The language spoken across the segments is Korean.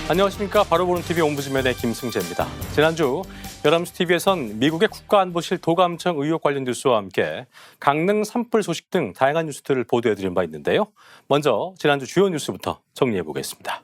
안녕하십니까. 바로 보는 TV 옴부즈맨의 김승재입니다. 지난주 연합뉴스TV에선 미국의 국가안보실 도감청 의혹 관련 뉴스와 함께 강릉 산불 소식 등 다양한 뉴스들을 보도해드린 바 있는데요. 먼저 지난주 주요 뉴스부터 정리해보겠습니다.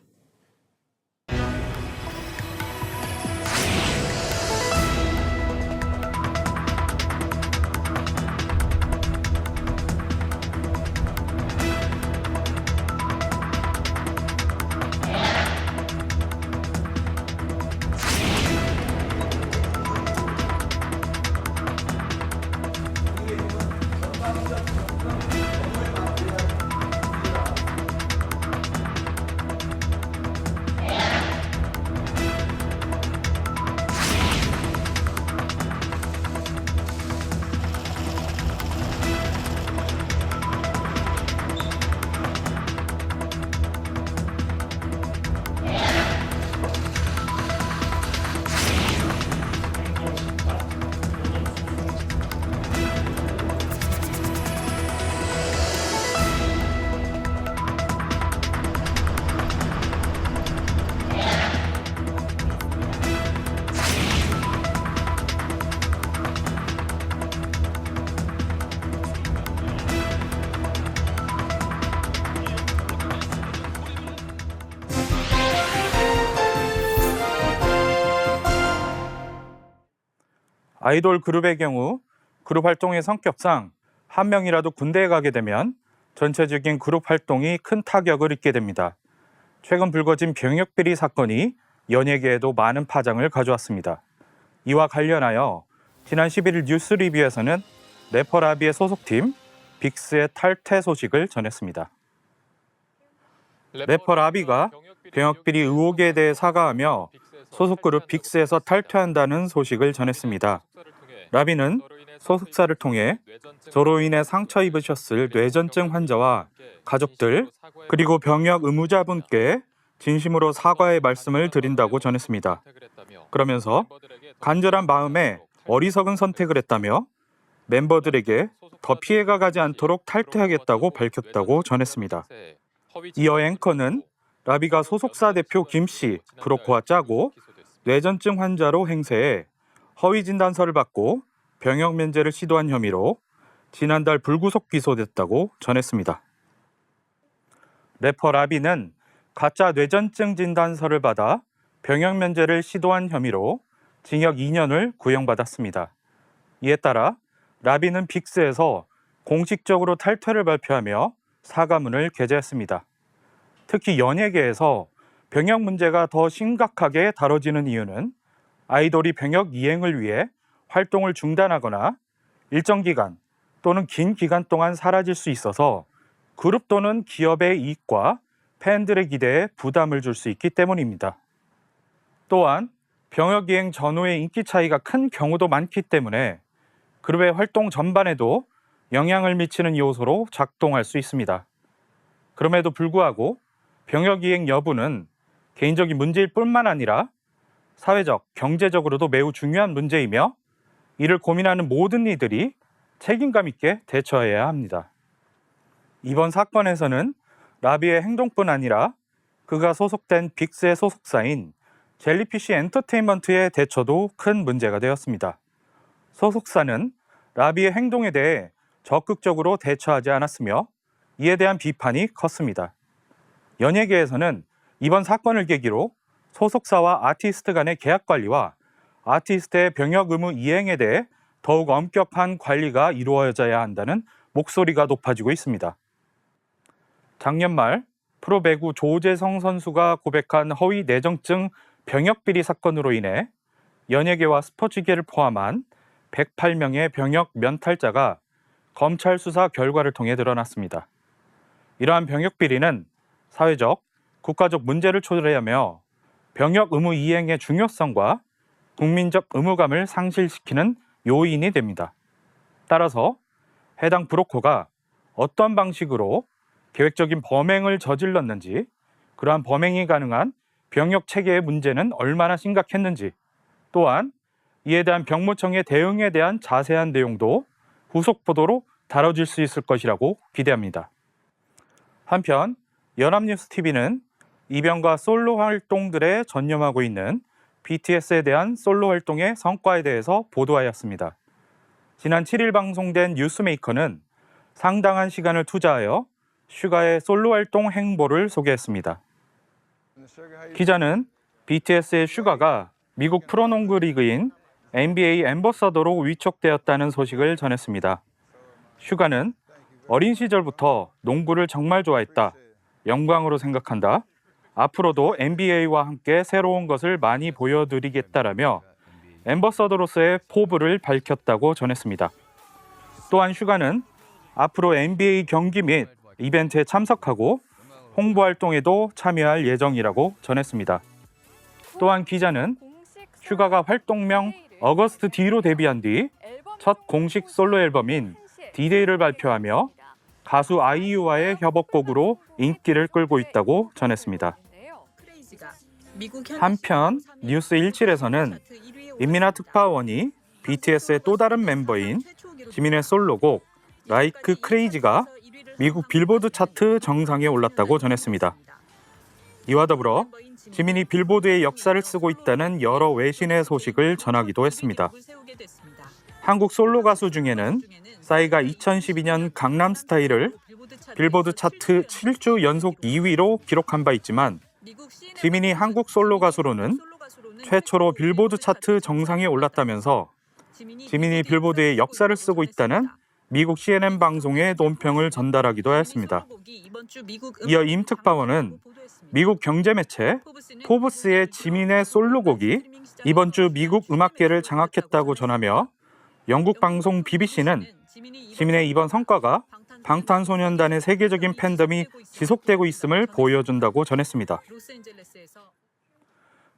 아이돌 그룹의 경우 그룹 활동의 성격상 한 명이라도 군대에 가게 되면 전체적인 그룹 활동이 큰 타격을 입게 됩니다. 최근 불거진 병역비리 사건이 연예계에도 많은 파장을 가져왔습니다. 이와 관련하여 지난 11일 뉴스 리뷰에서는 래퍼 라비의 소속팀 빅스의 탈퇴 소식을 전했습니다. 래퍼 라비가 병역비리 의혹에 대해 사과하며 소속 그룹 빅스에서 탈퇴한다는 소식을 전했습니다. 라비는 소속사를 통해 저로 인해 상처 입으셨을 뇌전증 환자와 가족들 그리고 병역 의무자분께 진심으로 사과의 말씀을 드린다고 전했습니다. 그러면서 간절한 마음에 어리석은 선택을 했다며 멤버들에게 더 피해가 가지 않도록 탈퇴하겠다고 밝혔다고 전했습니다. 이어 앵커는 라비가 소속사 대표 김씨 브로커와 짜고 뇌전증 환자로 행세해 허위 진단서를 받고 병역 면제를 시도한 혐의로 지난달 불구속 기소됐다고 전했습니다. 래퍼 라비는 가짜 뇌전증 진단서를 받아 병역 면제를 시도한 혐의로 징역 2년을 구형받았습니다. 이에 따라 라비는 빅스에서 공식적으로 탈퇴를 발표하며 사과문을 게재했습니다. 특히 연예계에서 병역 문제가 더 심각하게 다뤄지는 이유는 아이돌이 병역 이행을 위해 활동을 중단하거나 일정 기간 또는 긴 기간 동안 사라질 수 있어서 그룹 또는 기업의 이익과 팬들의 기대에 부담을 줄 수 있기 때문입니다. 또한 병역 이행 전후의 인기 차이가 큰 경우도 많기 때문에 그룹의 활동 전반에도 영향을 미치는 요소로 작동할 수 있습니다. 그럼에도 불구하고 병역 이행 여부는 개인적인 문제일 뿐만 아니라 사회적, 경제적으로도 매우 중요한 문제이며 이를 고민하는 모든 이들이 책임감 있게 대처해야 합니다. 이번 사건에서는 라비의 행동뿐 아니라 그가 소속된 빅스의 소속사인 젤리피쉬 엔터테인먼트의 대처도 큰 문제가 되었습니다. 소속사는 라비의 행동에 대해 적극적으로 대처하지 않았으며 이에 대한 비판이 컸습니다. 연예계에서는 이번 사건을 계기로 소속사와 아티스트 간의 계약 관리와 아티스트의 병역 의무 이행에 대해 더욱 엄격한 관리가 이루어져야 한다는 목소리가 높아지고 있습니다. 작년 말 프로배구 조재성 선수가 고백한 허위 뇌전증 병역비리 사건으로 인해 연예계와 스포츠계를 포함한 108명의 병역 면탈자가 검찰 수사 결과를 통해 드러났습니다. 이러한 병역비리는 사회적, 국가적 문제를 초래하며 병역 의무 이행의 중요성과 국민적 의무감을 상실시키는 요인이 됩니다. 따라서 해당 브로커가 어떤 방식으로 계획적인 범행을 저질렀는지, 그러한 범행이 가능한 병역 체계의 문제는 얼마나 심각했는지, 또한 이에 대한 병무청의 대응에 대한 자세한 내용도 후속 보도로 다뤄질 수 있을 것이라고 기대합니다. 한편 연합뉴스TV는 이변과 솔로 활동들에 전념하고 있는 BTS에 대한 솔로 활동의 성과에 대해서 보도하였습니다. 지난 7일 방송된 뉴스메이커는 상당한 시간을 투자하여 슈가의 솔로 활동 행보를 소개했습니다. 기자는 BTS의 슈가가 미국 프로농구 리그인 NBA 앰버서더로 위촉되었다는 소식을 전했습니다. 슈가는 어린 시절부터 농구를 정말 좋아했다. 영광으로 생각한다. 앞으로도 NBA와 함께 새로운 것을 많이 보여드리겠다라며 앰버서더로서의 포부를 밝혔다고 전했습니다. 또한 슈가는 앞으로 NBA 경기 및 이벤트에 참석하고 홍보 활동에도 참여할 예정이라고 전했습니다. 또한 기자는 슈가가 활동명 어거스트 D로 데뷔한 뒤 첫 공식 솔로 앨범인 D-Day를 발표하며 가수 아이유와의 협업곡으로 인기를 끌고 있다고 전했습니다. 한편 뉴스 17에서는 임민아 특파원이 BTS의 또 다른 멤버인 지민의 솔로곡 Like Crazy가 미국 빌보드 차트 정상에 올랐다고 전했습니다. 이와 더불어 지민이 빌보드의 역사를 쓰고 있다는 여러 외신의 소식을 전하기도 했습니다. 한국 솔로 가수 중에는 싸이가 2012년 강남스타일을 빌보드 차트 7주 연속 2위로 기록한 바 있지만 지민이 한국 솔로 가수로는 최초로 빌보드 차트 정상에 올랐다면서 지민이 빌보드의 역사를 쓰고 있다는 미국 CNN 방송의 논평을 전달하기도 했습니다. 이어 임 특파원은 미국 경제 매체 포브스의 지민의 솔로곡이 이번 주 미국 음악계를 장악했다고 전하며 영국 방송 BBC는 지민의 이번 성과가 방탄소년단의 세계적인 팬덤이 지속되고 있음을 보여준다고 전했습니다.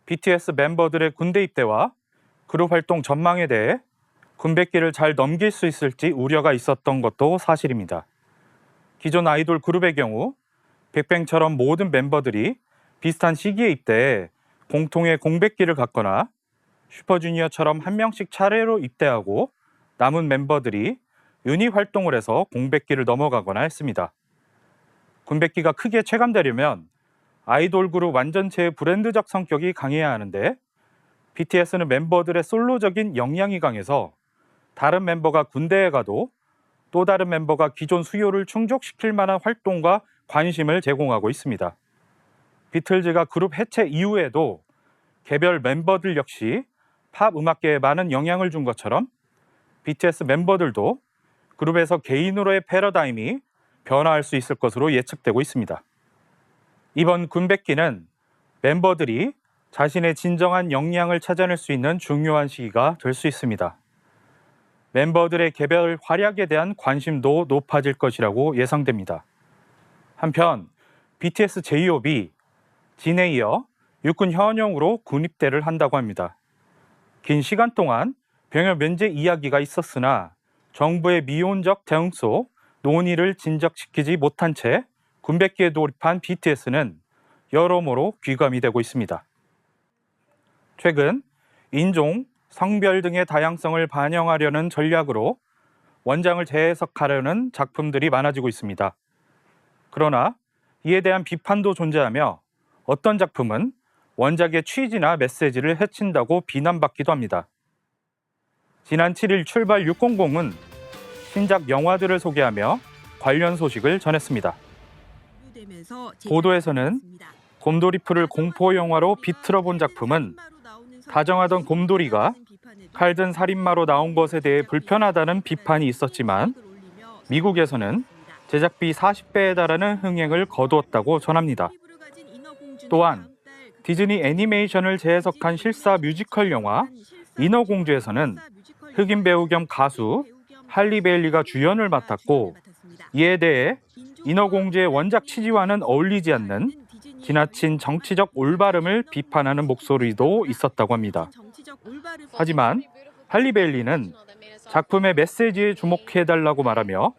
BTS 멤버들의 군대 입대와 그룹 활동 전망에 대해 군백기를 잘 넘길 수 있을지 우려가 있었던 것도 사실입니다. 기존 아이돌 그룹의 경우 빅뱅처럼 모든 멤버들이 비슷한 시기에 입대해 공통의 공백기를 갖거나 슈퍼주니어처럼 한 명씩 차례로 입대하고 남은 멤버들이 유닛 활동을 해서 공백기를 넘어가거나 했습니다. 군백기가 크게 체감되려면 아이돌 그룹 완전체의 브랜드적 성격이 강해야 하는데 BTS는 멤버들의 솔로적인 역량이 강해서 다른 멤버가 군대에 가도 또 다른 멤버가 기존 수요를 충족시킬 만한 활동과 관심을 제공하고 있습니다. 비틀즈가 그룹 해체 이후에도 개별 멤버들 역시 팝 음악계에 많은 영향을 준 것처럼 BTS 멤버들도 그룹에서 개인으로의 패러다임이 변화할 수 있을 것으로 예측되고 있습니다. 이번 군백기는 멤버들이 자신의 진정한 역량을 찾아낼 수 있는 중요한 시기가 될 수 있습니다. 멤버들의 개별 활약에 대한 관심도 높아질 것이라고 예상됩니다. 한편 BTS J-Hope이 진에 이어 육군 현역으로 군입대를 한다고 합니다. 긴 시간 동안 병역 면제 이야기가 있었으나 정부의 미온적 대응 속 논의를 진척시키지 못한 채 군백기에 돌입한 BTS는 여러모로 귀감이 되고 있습니다. 최근 인종, 성별 등의 다양성을 반영하려는 전략으로 원작을 재해석하려는 작품들이 많아지고 있습니다. 그러나 이에 대한 비판도 존재하며 어떤 작품은 원작의 취지나 메시지를 해친다고 비난받기도 합니다. 지난 7일 출발 600은 신작 영화들을 소개하며 관련 소식을 전했습니다. 보도에서는 곰돌이풀을 공포 영화로 비틀어 본 작품은 다정하던 곰돌이가 칼든 살인마로 나온 것에 대해 불편하다는 비판이 있었지만 미국에서는 제작비 40배에 달하는 흥행을 거두었다고 전합니다. 또한 디즈니 애니메이션을 재해석한 실사 뮤지컬 영화 인어공주에서는 흑인 배우 겸 가수 할리 베일리가 주연을 맡았고 이에 대해 인어공주의 원작 취지와는 어울리지 않는 지나친 정치적 올바름을 비판하는 목소리도 있었다고 합니다. 하지만 할리 베일리는 작품의 메시지에 주목해달라고 말하며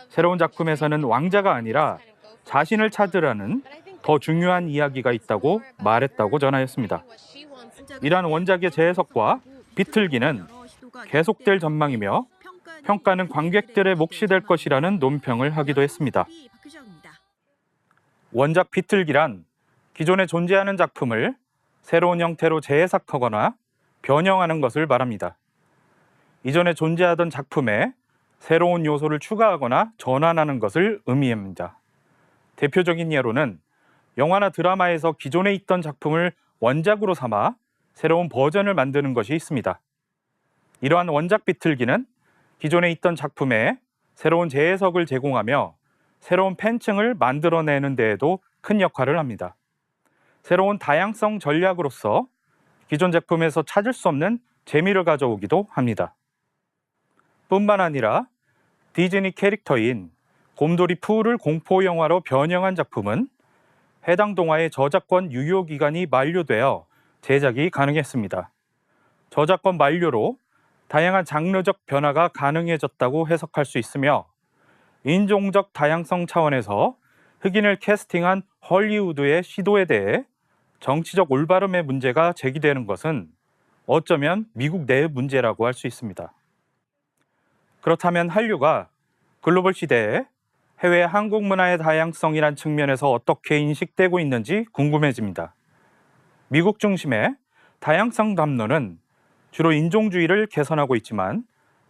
새로운 작품에서는 왕자가 아니라 자신을 찾으라는 더 중요한 이야기가 있다고 말했다고 전하였습니다. 이러한 원작의 재해석과 비틀기는 계속될 전망이며 평가는 관객들의 몫이 될 것이라는 논평을 하기도 했습니다. 원작 비틀기란 기존에 존재하는 작품을 새로운 형태로 재해석하거나 변형하는 것을 말합니다. 이전에 존재하던 작품에 새로운 요소를 추가하거나 전환하는 것을 의미합니다. 대표적인 예로는 영화나 드라마에서 기존에 있던 작품을 원작으로 삼아 새로운 버전을 만드는 것이 있습니다. 이러한 원작 비틀기는 기존에 있던 작품에 새로운 재해석을 제공하며 새로운 팬층을 만들어내는 데에도 큰 역할을 합니다. 새로운 다양성 전략으로서 기존 작품에서 찾을 수 없는 재미를 가져오기도 합니다. 뿐만 아니라 디즈니 캐릭터인 곰돌이 푸를 공포 영화로 변형한 작품은 해당 동화의 저작권 유효 기간이 만료되어 제작이 가능했습니다. 저작권 만료로 다양한 장르적 변화가 가능해졌다고 해석할 수 있으며 인종적 다양성 차원에서 흑인을 캐스팅한 헐리우드의 시도에 대해 정치적 올바름의 문제가 제기되는 것은 어쩌면 미국 내의 문제라고 할 수 있습니다. 그렇다면 한류가 글로벌 시대에 해외 한국 문화의 다양성이란 측면에서 어떻게 인식되고 있는지 궁금해집니다. 미국 중심의 다양성 담론은 주로 인종주의를 개선하고 있지만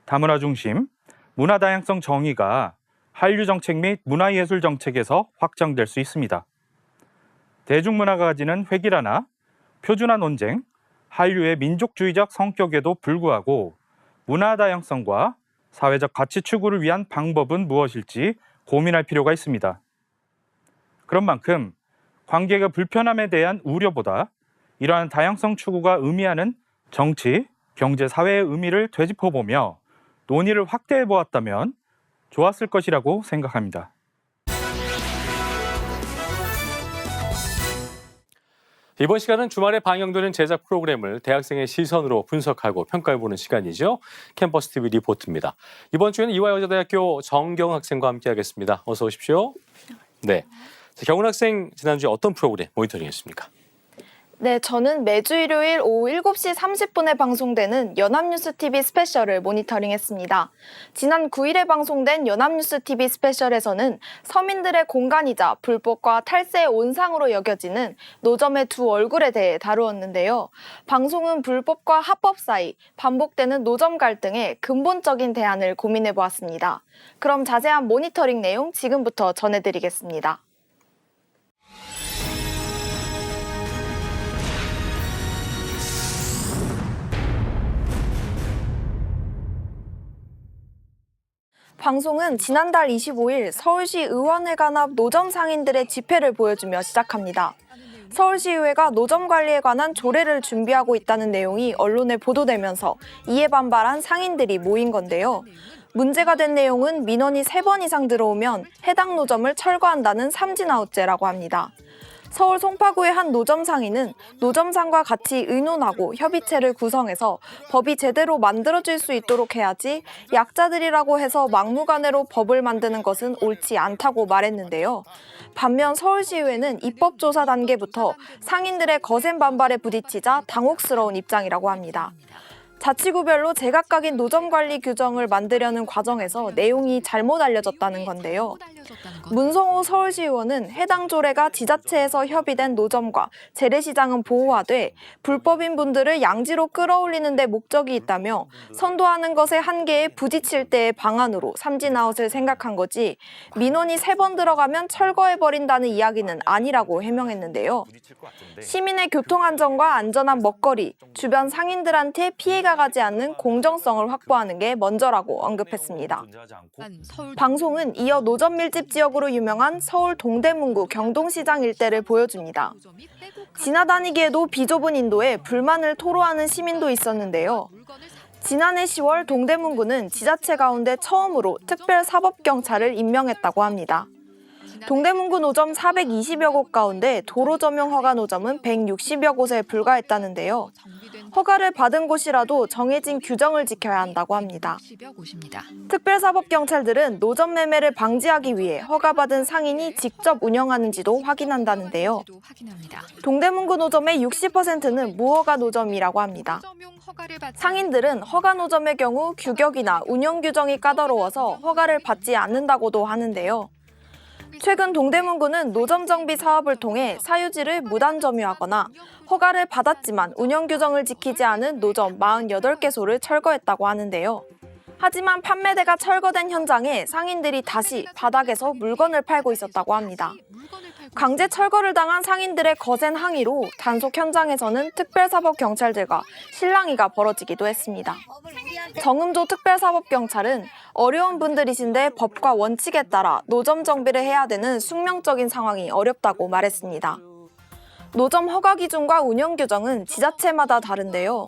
다문화 중심 문화 다양성 정의가 한류 정책 및 문화예술 정책에서 확장될 수 있습니다. 대중문화가 가지는 획일화나 표준화 논쟁, 한류의 민족주의적 성격에도 불구하고 문화 다양성과 사회적 가치 추구를 위한 방법은 무엇일지 고민할 필요가 있습니다. 그런 만큼 관객의 불편함에 대한 우려보다 이러한 다양성 추구가 의미하는 정치, 경제, 사회의 의미를 되짚어보며 논의를 확대해 보았다면 좋았을 것이라고 생각합니다. 이번 시간은 주말에 방영되는 제작 프로그램을 대학생의 시선으로 분석하고 평가해보는 시간이죠. 캠퍼스 TV 리포트입니다. 이번 주에는 이화여자대학교 정경훈 학생과 함께하겠습니다. 어서 오십시오. 네, 경훈 학생 지난주에 어떤 프로그램 모니터링했습니까? 네, 저는 매주 일요일 오후 7시 30분에 방송되는 연합뉴스TV 스페셜을 모니터링했습니다. 지난 9일에 방송된 연합뉴스TV 스페셜에서는 서민들의 공간이자 불법과 탈세의 온상으로 여겨지는 노점의 두 얼굴에 대해 다루었는데요. 방송은 불법과 합법 사이 반복되는 노점 갈등의 근본적인 대안을 고민해보았습니다. 그럼 자세한 모니터링 내용 지금부터 전해드리겠습니다. 방송은 지난달 25일 서울시 의원회관 앞 노점 상인들의 집회를 보여주며 시작합니다. 서울시의회가 노점 관리에 관한 조례를 준비하고 있다는 내용이 언론에 보도되면서 이에 반발한 상인들이 모인 건데요. 문제가 된 내용은 민원이 3번 이상 들어오면 해당 노점을 철거한다는 삼진아웃제라고 합니다. 서울 송파구의 한 노점 상인은 노점상과 같이 의논하고 협의체를 구성해서 법이 제대로 만들어질 수 있도록 해야지 약자들이라고 해서 막무가내로 법을 만드는 것은 옳지 않다고 말했는데요. 반면 서울시의회는 입법조사 단계부터 상인들의 거센 반발에 부딪히자 당혹스러운 입장이라고 합니다. 자치구별로 제각각인 노점 관리 규정을 만들려는 과정에서 내용이 잘못 알려졌다는 건데요. 문성호 서울시의원은 해당 조례가 지자체에서 협의된 노점과 재래시장은 보호하되 불법인 분들을 양지로 끌어올리는 데 목적이 있다며 선도하는 것의 한계에 부딪힐 때의 방안으로 삼진아웃을 생각한 거지 민원이 3번 들어가면 철거해버린다는 이야기는 아니라고 해명했는데요. 시민의 교통안전과 안전한 먹거리, 주변 상인들한테 피해가 가지 않는 공정성을 확보하는 게 먼저라고 언급했습니다. 방송은 이어 노점 밀집 지역으로 유명한 서울 동대문구 경동시장 일대를 보여줍니다. 지나다니기에도 비좁은 인도에 불만을 토로하는 시민도 있었는데요. 지난해 10월 동대문구는 지자체 가운데 처음으로 특별사법경찰을 임명했다고 합니다. 동대문구 노점 420여 곳 가운데 도로 점용 허가 노점은 160여 곳에 불과했다는데요. 허가를 받은 곳이라도 정해진 규정을 지켜야 한다고 합니다. 특별사법경찰들은 노점 매매를 방지하기 위해 허가받은 상인이 직접 운영하는지도 확인한다는데요. 동대문구 노점의 60%는 무허가 노점이라고 합니다. 상인들은 허가 노점의 경우 규격이나 운영 규정이 까다로워서 허가를 받지 않는다고도 하는데요. 최근 동대문구는 노점 정비 사업을 통해 사유지를 무단 점유하거나 허가를 받았지만 운영 규정을 지키지 않은 노점 48개소를 철거했다고 하는데요. 하지만 판매대가 철거된 현장에 상인들이 다시 바닥에서 물건을 팔고 있었다고 합니다. 강제 철거를 당한 상인들의 거센 항의로 단속 현장에서는 특별사법경찰들과 실랑이가 벌어지기도 했습니다. 정음조 특별사법경찰은 어려운 분들이신데 법과 원칙에 따라 노점 정비를 해야 되는 숙명적인 상황이 어렵다고 말했습니다. 노점 허가 기준과 운영 규정은 지자체마다 다른데요.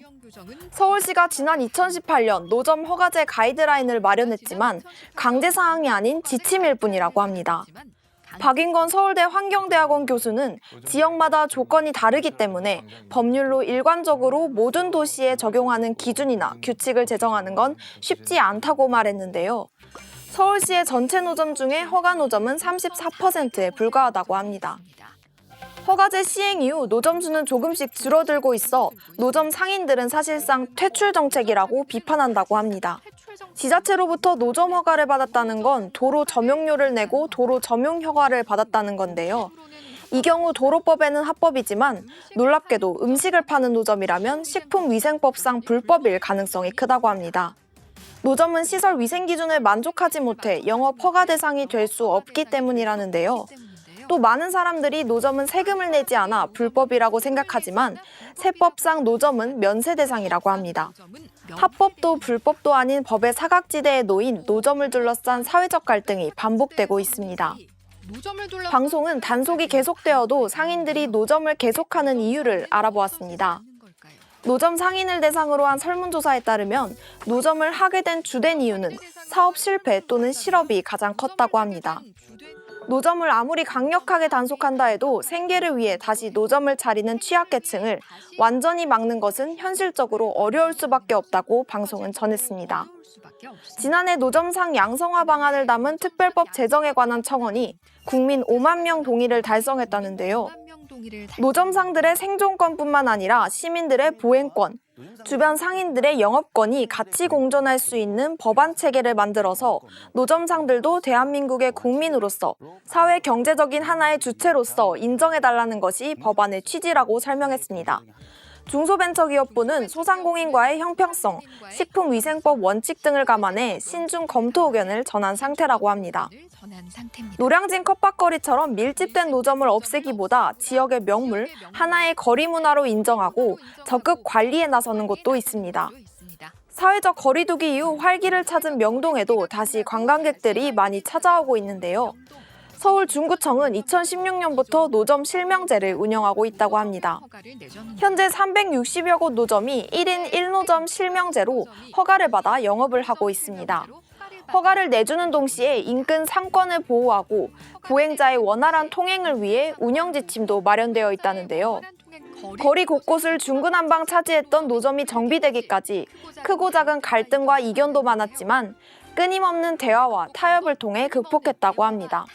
서울시가 지난 2018년 노점 허가제 가이드라인을 마련했지만 강제 사항이 아닌 지침일 뿐이라고 합니다. 박인건 서울대 환경대학원 교수는 지역마다 조건이 다르기 때문에 법률로 일관적으로 모든 도시에 적용하는 기준이나 규칙을 제정하는 건 쉽지 않다고 말했는데요. 서울시의 전체 노점 중에 허가 노점은 34%에 불과하다고 합니다. 허가제 시행 이후 노점 수는 조금씩 줄어들고 있어 노점 상인들은 사실상 퇴출 정책이라고 비판한다고 합니다. 지자체로부터 노점 허가를 받았다는 건 도로 점용료를 내고 도로 점용 허가를 받았다는 건데요. 이 경우 도로법에는 합법이지만 놀랍게도 음식을 파는 노점이라면 식품위생법상 불법일 가능성이 크다고 합니다. 노점은 시설 위생 기준을 만족하지 못해 영업 허가 대상이 될 수 없기 때문이라는데요. 또 많은 사람들이 노점은 세금을 내지 않아 불법이라고 생각하지만 세법상 노점은 면세 대상이라고 합니다. 합법도 불법도 아닌 법의 사각지대에 놓인 노점을 둘러싼 사회적 갈등이 반복되고 있습니다. 방송은 단속이 계속되어도 상인들이 노점을 계속하는 이유를 알아보았습니다. 노점 상인을 대상으로 한 설문조사에 따르면 노점을 하게 된 주된 이유는 사업 실패 또는 실업이 가장 컸다고 합니다. 노점을 아무리 강력하게 단속한다 해도 생계를 위해 다시 노점을 차리는 취약계층을 완전히 막는 것은 현실적으로 어려울 수밖에 없다고 방송은 전했습니다. 지난해 노점상 양성화 방안을 담은 특별법 제정에 관한 청원이 국민 5만 명 동의를 달성했다는데요. 노점상들의 생존권뿐만 아니라 시민들의 보행권, 주변 상인들의 영업권이 같이 공존할 수 있는 법안 체계를 만들어서 노점상들도 대한민국의 국민으로서 사회 경제적인 하나의 주체로서 인정해달라는 것이 법안의 취지라고 설명했습니다. 중소벤처기업부는 소상공인과의 형평성, 식품위생법 원칙 등을 감안해 신중 검토 의견을 전한 상태라고 합니다. 노량진 컵밥거리처럼 밀집된 노점을 없애기보다 지역의 명물, 하나의 거리 문화로 인정하고 적극 관리에 나서는 곳도 있습니다. 사회적 거리두기 이후 활기를 찾은 명동에도 다시 관광객들이 많이 찾아오고 있는데요. 서울 중구청은 2016년부터 노점 실명제를 운영하고 있다고 합니다. 현재 360여 곳 노점이 1인 1노점 실명제로 허가를 받아 영업을 하고 있습니다. 허가를 내주는 동시에 인근 상권을 보호하고 보행자의 원활한 통행을 위해 운영 지침도 마련되어 있다는데요. 거리 곳곳을 중구난방 차지했던 노점이 정비되기까지 크고 작은 갈등과 이견도 많았지만 끊임없는 대화와 타협을 통해 극복했다고 합니다.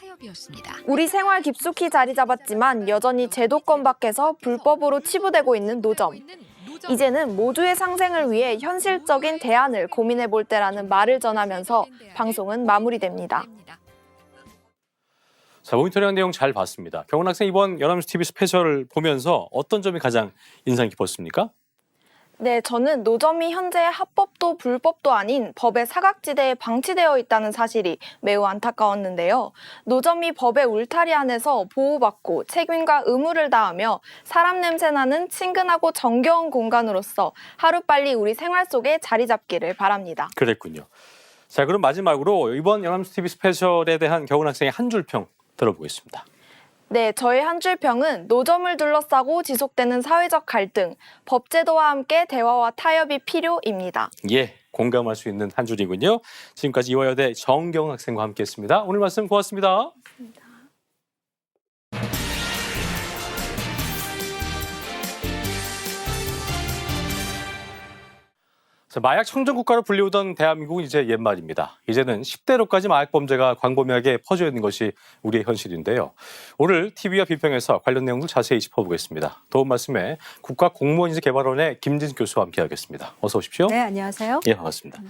우리 생활 깊숙이 자리 잡았지만 여전히 제도권 밖에서 불법으로 치부되고 있는 노점. 이제는 모두의 상생을 위해 현실적인 대안을 고민해 볼 때라는 말을 전하면서 방송은 마무리됩니다. 자, 모니터링한 내용 잘 봤습니다. 경훈 학생, 이번 연합뉴스 TV 스페셜을 보면서 어떤 점이 가장 인상 깊었습니까? 네, 저는 노점이 현재 합법도 불법도 아닌 법의 사각지대에 방치되어 있다는 사실이 매우 안타까웠는데요. 노점이 법의 울타리 안에서 보호받고 책임과 의무를 다하며 사람 냄새나는 친근하고 정겨운 공간으로서 하루빨리 우리 생활 속에 자리 잡기를 바랍니다. 그랬군요. 자, 그럼 마지막으로 이번 연합뉴스 TV 스페셜에 대한 경훈 학생의 한 줄 평 들어보겠습니다. 네, 저의 한 줄 평은 노점을 둘러싸고 지속되는 사회적 갈등, 법제도와 함께 대화와 타협이 필요입니다. 예, 공감할 수 있는 한 줄이군요. 지금까지 이화여대 정경훈 학생과 함께했습니다. 오늘 말씀 고맙습니다. 자, 마약 청정국가로 불리우던 대한민국은 이제 옛말입니다. 이제는 10대로까지 마약 범죄가 광범위하게 퍼져 있는 것이 우리의 현실인데요. 오늘 TV와 비평에서 관련 내용들 자세히 짚어보겠습니다. 도움 말씀에 국가공무원인재개발원의 김진숙 교수와 함께하겠습니다. 어서 오십시오. 네, 안녕하세요. 예, 반갑습니다.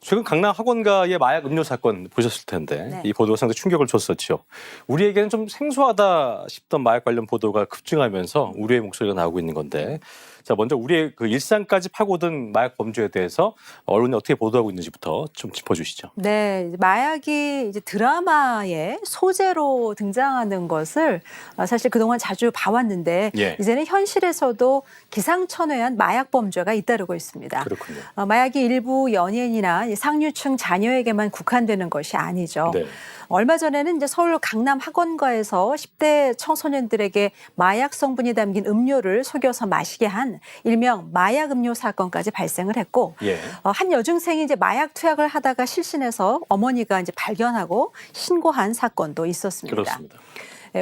최근 강남 학원가의 마약 음료 사건 보셨을 텐데 네. 이 보도가 상당히 충격을 줬었죠. 우리에게는 좀 생소하다 싶던 마약 관련 보도가 급증하면서 우려의 목소리가 나오고 있는 건데, 자 먼저 우리의 그 일상까지 파고든 마약 범죄에 대해서 언론이 어떻게 보도하고 있는지부터 좀 짚어주시죠. 네, 이제 마약이 이제 드라마의 소재로 등장하는 것을 사실 그동안 자주 봐왔는데 예. 이제는 현실에서도 기상천외한 마약 범죄가 잇따르고 있습니다. 그렇군요. 마약이 일부 연예인이나 상류층 자녀에게만 국한되는 것이 아니죠. 네. 얼마 전에는 이제 서울 강남 학원가에서 10대 청소년들에게 마약 성분이 담긴 음료를 속여서 마시게 한 일명 마약 음료 사건까지 발생을 했고, 예. 한 여중생이 이제 마약 투약을 하다가 실신해서 어머니가 이제 발견하고 신고한 사건도 있었습니다. 그렇습니다.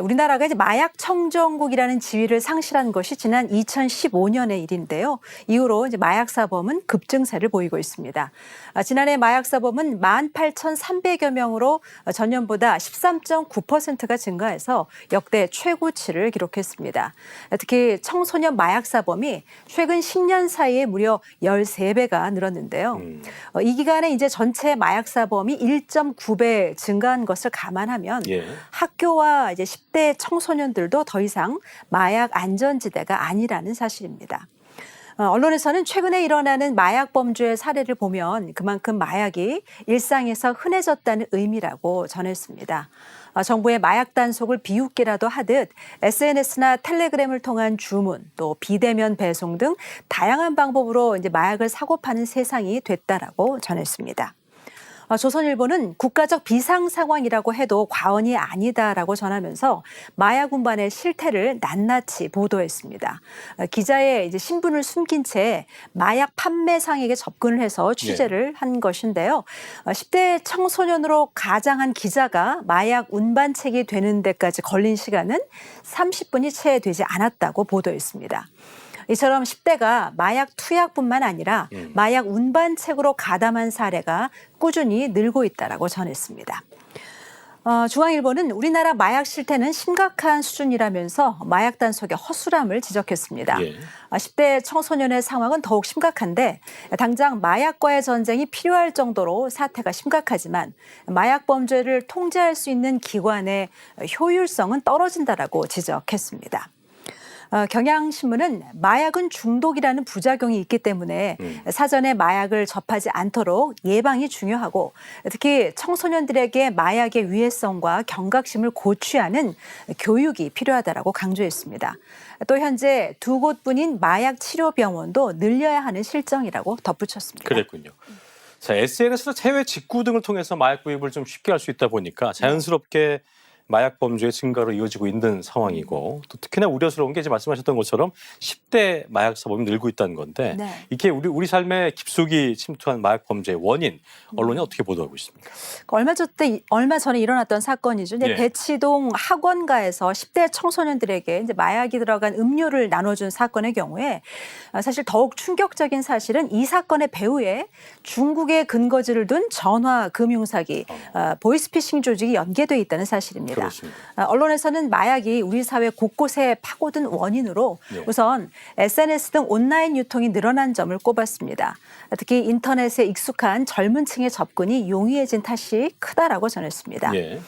우리나라가 이제 마약 청정국이라는 지위를 상실한 것이 지난 2015년의 일인데요. 이후로 이제 마약 사범은 급증세를 보이고 있습니다. 지난해 마약 사범은 18,300여 명으로 전년보다 13.9%가 증가해서 역대 최고치를 기록했습니다. 특히 청소년 마약 사범이 최근 10년 사이에 무려 13배가 늘었는데요. 이 기간에 이제 전체 마약 사범이 1.9배 증가한 것을 감안하면 예. 학교와 이제 10대 청소년들도 더 이상 마약 안전지대가 아니라는 사실입니다. 언론에서는 최근에 일어나는 마약 범죄의 사례를 보면 그만큼 마약이 일상에서 흔해졌다는 의미라고 전했습니다. 정부의 마약 단속을 비웃기라도 하듯 SNS나 텔레그램을 통한 주문, 또 비대면 배송 등 다양한 방법으로 이제 마약을 사고 파는 세상이 됐다라고 전했습니다. 조선일보는 국가적 비상 상황이라고 해도 과언이 아니다라고 전하면서 마약 운반의 실태를 낱낱이 보도했습니다. 기자의 이제 신분을 숨긴 채 마약 판매상에게 접근을 해서 취재를 한 것인데요. 10대 청소년으로 가장한 기자가 마약 운반책이 되는 데까지 걸린 시간은 30분이 채 되지 않았다고 보도했습니다. 이처럼 10대가 마약 투약뿐만 아니라 마약 운반책으로 가담한 사례가 꾸준히 늘고 있다라고 전했습니다. 중앙일보는 우리나라 마약 실태는 심각한 수준이라면서 마약 단속의 허술함을 지적했습니다. 예. 10대 청소년의 상황은 더욱 심각한데 당장 마약과의 전쟁이 필요할 정도로 사태가 심각하지만 마약 범죄를 통제할 수 있는 기관의 효율성은 떨어진다라고 지적했습니다. 경향신문은 마약은 중독이라는 부작용이 있기 때문에 사전에 마약을 접하지 않도록 예방이 중요하고 특히 청소년들에게 마약의 위해성과 경각심을 고취하는 교육이 필요하다라고 강조했습니다. 또 현재 2곳뿐인 마약 치료병원도 늘려야 하는 실정이라고 덧붙였습니다. 그랬군요. 자, SNS나 해외 직구 등을 통해서 마약 구입을 좀 쉽게 할 수 있다 보니까 자연스럽게 마약 범죄의 증가로 이어지고 있는 상황이고, 또 특히나 우려스러운 게 이제 말씀하셨던 것처럼 10대 마약 사범이 늘고 있다는 건데, 네. 이게 우리 삶에 깊숙이 침투한 마약 범죄의 원인, 언론이 어떻게 보도하고 있습니까? 얼마 전에 일어났던 사건이죠. 이제 예. 대치동 학원가에서 10대 청소년들에게 이제 마약이 들어간 음료를 나눠준 사건의 경우에 사실 더욱 충격적인 사실은 이 사건의 배후에 중국의 근거지를 둔 전화 금융 사기, 보이스피싱 조직이 연계돼 있다는 사실입니다. 그렇습니다. 언론에서는 마약이 우리 사회 곳곳에 파고든 원인으로 네. 우선 SNS 등 온라인 유통이 늘어난 점을 꼽았습니다. 특히 인터넷에 익숙한 젊은 층의 접근이 용이해진 탓이 크다라고 전했습니다. 예.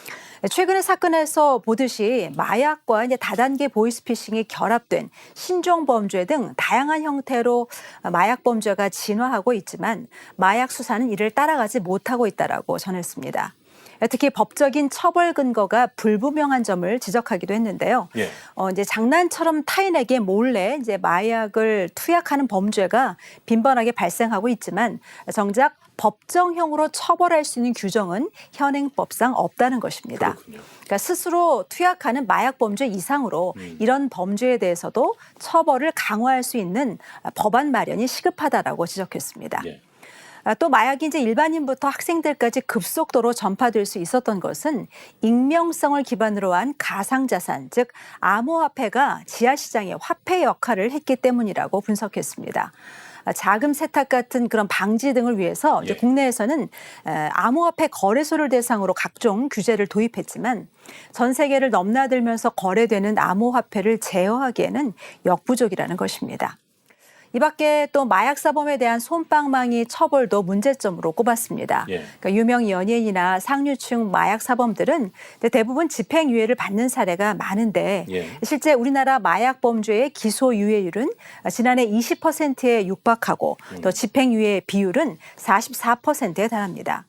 최근의 사건에서 보듯이 마약과 이제 다단계 보이스피싱이 결합된 신종 범죄 등 다양한 형태로 마약 범죄가 진화하고 있지만 마약 수사는 이를 따라가지 못하고 있다라고 전했습니다. 특히 법적인 처벌 근거가 불분명한 점을 지적하기도 했는데요. 예. 이제 장난처럼 타인에게 몰래 이제 마약을 투약하는 범죄가 빈번하게 발생하고 있지만 정작 법정형으로 처벌할 수 있는 규정은 현행법상 없다는 것입니다. 그렇군요. 그러니까 스스로 투약하는 마약 범죄 이상으로 이런 범죄에 대해서도 처벌을 강화할 수 있는 법안 마련이 시급하다라고 지적했습니다. 예. 또 마약이 이제 일반인부터 학생들까지 급속도로 전파될 수 있었던 것은 익명성을 기반으로 한 가상자산, 즉 암호화폐가 지하시장의 화폐 역할을 했기 때문이라고 분석했습니다. 자금 세탁 같은 그런 방지 등을 위해서 이제 예. 국내에서는 암호화폐 거래소를 대상으로 각종 규제를 도입했지만 전 세계를 넘나들면서 거래되는 암호화폐를 제어하기에는 역부족이라는 것입니다. 이 밖에 또 마약 사범에 대한 솜방망이 처벌도 문제점으로 꼽았습니다. 예. 그러니까 유명 연예인이나 상류층 마약 사범들은 대부분 집행유예를 받는 사례가 많은데 예. 실제 우리나라 마약 범죄의 기소유예율은 지난해 20%에 육박하고 또 집행유예 비율은 44%에 달합니다.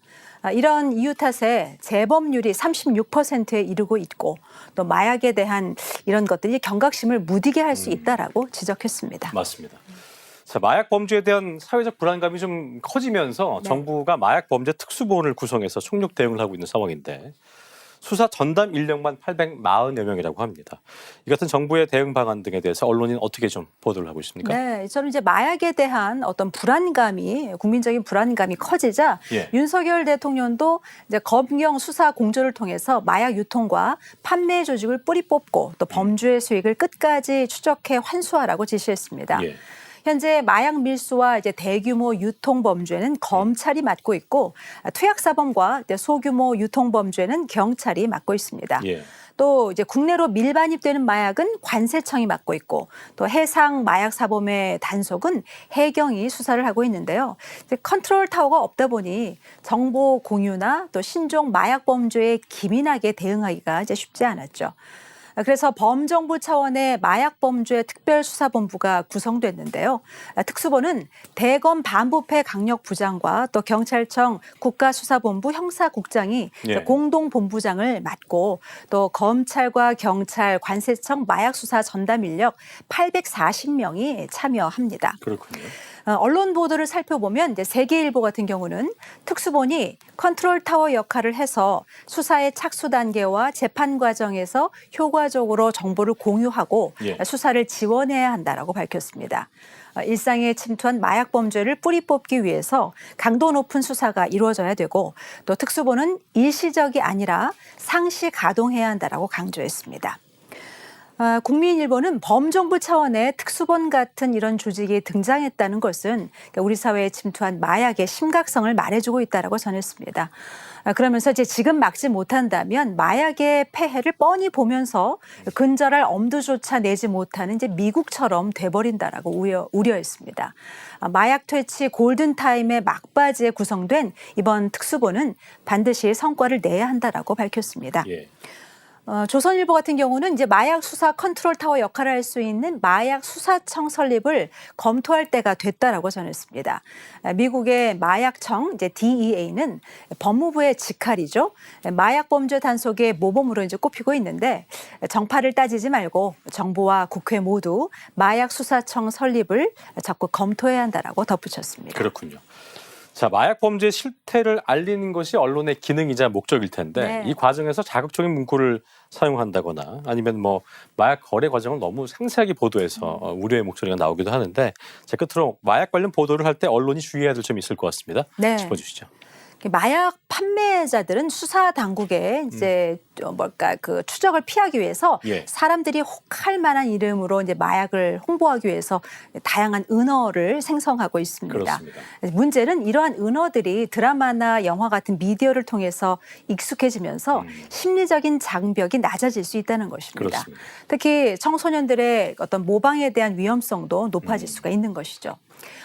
이런 이유 탓에 재범률이 36%에 이르고 있고 또 마약에 대한 이런 것들이 경각심을 무디게 할 수 있다라고 지적했습니다. 맞습니다. 자, 마약 범죄에 대한 사회적 불안감이 좀 커지면서 네. 정부가 마약 범죄 특수본을 구성해서 총력 대응을 하고 있는 상황인데 수사 전담 인력만 840여 명이라고 합니다. 이 같은 정부의 대응 방안 등에 대해서 언론인 어떻게 좀 보도를 하고 있습니까? 네, 저는 이제 마약에 대한 어떤 불안감이 국민적인 불안감이 커지자 예. 윤석열 대통령도 이제 검경 수사 공조를 통해서 마약 유통과 판매 조직을 뿌리 뽑고 또 범죄 수익을 끝까지 추적해 환수하라고 지시했습니다. 예. 현재 마약 밀수와 이제 대규모 유통 범죄는 검찰이 맡고 있고 투약 사범과 소규모 유통 범죄는 경찰이 맡고 있습니다. 예. 또 이제 국내로 밀반입되는 마약은 관세청이 맡고 있고 또 해상 마약 사범의 단속은 해경이 수사를 하고 있는데요. 이제 컨트롤 타워가 없다 보니 정보 공유나 또 신종 마약 범죄에 기민하게 대응하기가 이제 쉽지 않았죠. 그래서 범정부 차원의 마약범죄 특별수사본부가 구성됐는데요. 특수본은 대검 반부패 강력부장과 또 경찰청 국가수사본부 형사국장이 예. 공동본부장을 맡고 또 검찰과 경찰, 관세청 마약수사 전담 인력 840명이 참여합니다. 그렇군요. 언론 보도를 살펴보면 이제 세계일보 같은 경우는 특수본이 컨트롤 타워 역할을 해서 수사의 착수 단계와 재판 과정에서 효과적으로 정보를 공유하고 예. 수사를 지원해야 한다라고 밝혔습니다. 일상에 침투한 마약 범죄를 뿌리 뽑기 위해서 강도 높은 수사가 이루어져야 되고 또 특수본은 일시적이 아니라 상시 가동해야 한다라고 강조했습니다. 국민일보는 범정부 차원의 특수본 같은 이런 조직이 등장했다는 것은 우리 사회에 침투한 마약의 심각성을 말해주고 있다라고 전했습니다. 그러면서 이제 지금 막지 못한다면 마약의 폐해를 뻔히 보면서 근절할 엄두조차 내지 못하는 이제 미국처럼 돼버린다라고 우려했습니다. 마약 퇴치 골든타임의 막바지에 구성된 이번 특수본은 반드시 성과를 내야 한다라고 밝혔습니다. 예. 조선일보 같은 경우는 이제 마약 수사 컨트롤 타워 역할을 할 수 있는 마약 수사청 설립을 검토할 때가 됐다라고 전했습니다. 미국의 마약청 이제 DEA는 법무부의 직할이죠. 마약 범죄 단속의 모범으로 이제 꼽히고 있는데 정파를 따지지 말고 정부와 국회 모두 마약 수사청 설립을 적극 검토해야 한다라고 덧붙였습니다. 그렇군요. 자, 마약 범죄 실태를 알리는 것이 언론의 기능이자 목적일 텐데 네. 이 과정에서 자극적인 문구를 사용한다거나 아니면 뭐 마약 거래 과정을 너무 상세하게 보도해서 우려의 목소리가 나오기도 하는데 자, 끝으로 마약 관련 보도를 할 때 언론이 주의해야 될 점이 있을 것 같습니다. 네. 짚어주시죠. 마약 판매자들은 수사 당국에 이제 그 추적을 피하기 위해서 예. 사람들이 혹할 만한 이름으로 이제 마약을 홍보하기 위해서 다양한 은어를 생성하고 있습니다. 그렇습니다. 문제는 이러한 은어들이 드라마나 영화 같은 미디어를 통해서 익숙해지면서 심리적인 장벽이 낮아질 수 있다는 것입니다. 그렇습니다. 특히 청소년들의 어떤 모방에 대한 위험성도 높아질 수가 있는 것이죠.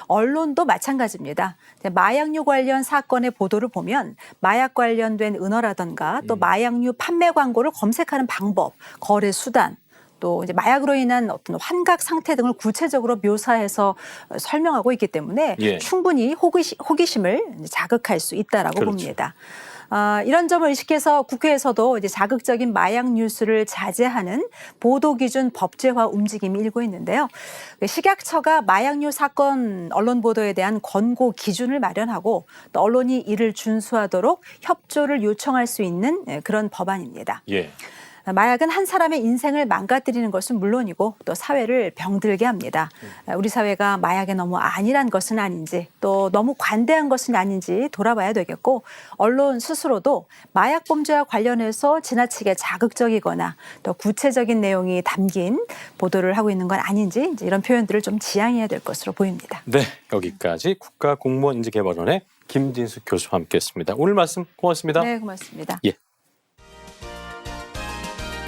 언론도 마찬가지입니다. 마약류 관련 사건의 보도를 보면 마약 관련된 은어라든가 또 마약류 판매 광고를 검색하는 방법, 거래 수단, 또 이제 마약으로 인한 어떤 환각 상태 등을 구체적으로 묘사해서 설명하고 있기 때문에 예. 충분히 호기심을 자극할 수 있다라고 그렇죠. 봅니다. 이런 점을 의식해서 국회에서도 이제 자극적인 마약 뉴스를 자제하는 보도 기준 법제화 움직임이 일고 있는데요. 식약처가 마약류 사건 언론 보도에 대한 권고 기준을 마련하고 또 언론이 이를 준수하도록 협조를 요청할 수 있는 그런 법안입니다. 예. 마약은 한 사람의 인생을 망가뜨리는 것은 물론이고 또 사회를 병들게 합니다. 우리 사회가 마약에 너무 안일한 것은 아닌지 또 너무 관대한 것은 아닌지 돌아봐야 되겠고 언론 스스로도 마약 범죄와 관련해서 지나치게 자극적이거나 또 구체적인 내용이 담긴 보도를 하고 있는 건 아닌지 이제 이런 표현들을 좀 지양해야 될 것으로 보입니다. 네, 여기까지 국가공무원인지개발원의 김진수 교수와 함께했습니다. 오늘 말씀 고맙습니다. 네, 고맙습니다. 예.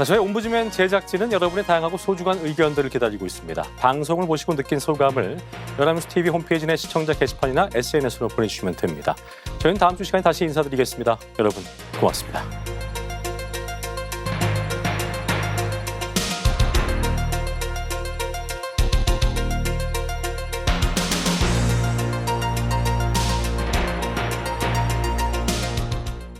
저희 옴부즈맨 제작진은 여러분의 다양하고 소중한 의견들을 기다리고 있습니다. 방송을 보시고 느낀 소감을 연합뉴스 TV 홈페이지 내 시청자 게시판이나 SNS로 보내주시면 됩니다. 저희는 다음 주 시간에 다시 인사드리겠습니다. 여러분 고맙습니다.